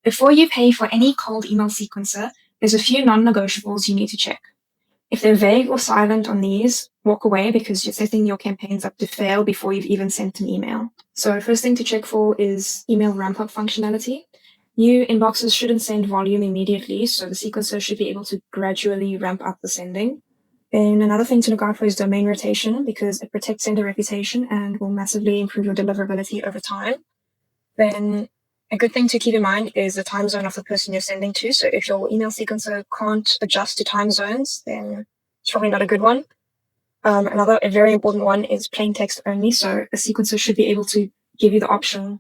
Before you pay for any cold email sequencer, there's a few non-negotiables you need to check. If they're vague or silent on these, walk away because you're setting your campaigns up to fail before you've even sent an email. So first thing to check for is email ramp-up functionality. New inboxes shouldn't send volume immediately, so the sequencer should be able to gradually ramp up the sending. Then another thing to look out for is domain rotation because it protects sender reputation and will massively improve your deliverability over time. Then a good thing to keep in mind is the time zone of the person you're sending to. So if your email sequencer can't adjust to time zones, then it's probably not a good one. A very important one is plain text only. So a sequencer should be able to give you the option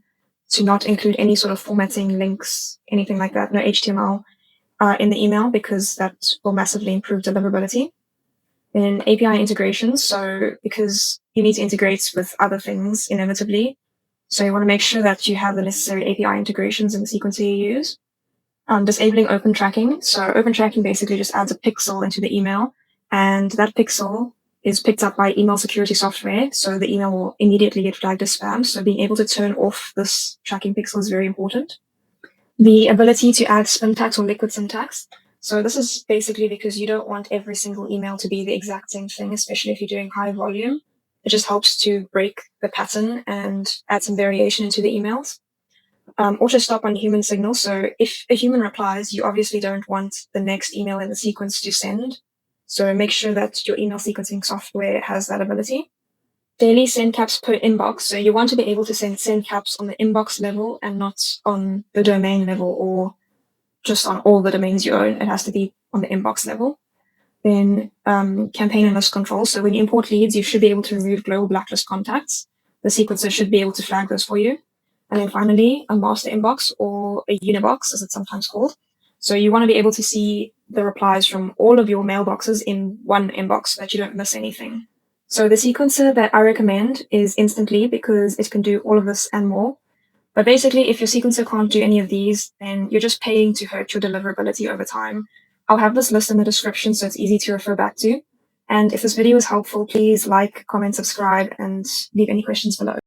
to not include any sort of formatting, links, anything like that, no HTML in the email, because that will massively improve deliverability. Then API integrations. So because you need to integrate with other things inevitably, so you want to make sure that you have the necessary API integrations in the sequencer you use. Disabling open tracking. So open tracking basically just adds a pixel into the email, and that pixel is picked up by email security software. So the email will immediately get flagged as spam. So being able to turn off this tracking pixel is very important. The ability to add syntax or liquid syntax. So this is basically because you don't want every single email to be the exact same thing, especially if you're doing high volume. It just helps to break the pattern and add some variation into the emails. Auto stop on human signal. So if a human replies, you obviously don't want the next email in the sequence to send. So make sure that your email sequencing software has that ability. Daily send caps per inbox. So you want to be able to send caps on the inbox level and not on the domain level or just on all the domains you own. It has to be on the inbox level. Then campaign and list control. So when you import leads, you should be able to remove global blacklist contacts. The sequencer should be able to flag those for you. And then finally, a master inbox or a unibox, as it's sometimes called. So you want to be able to see the replies from all of your mailboxes in one inbox so that you don't miss anything. So the sequencer that I recommend is Instantly because it can do all of this and more. But basically, if your sequencer can't do any of these, then you're just paying to hurt your deliverability over time. I'll have this list in the description so it's easy to refer back to. And if this video was helpful, please like, comment, subscribe, and leave any questions below.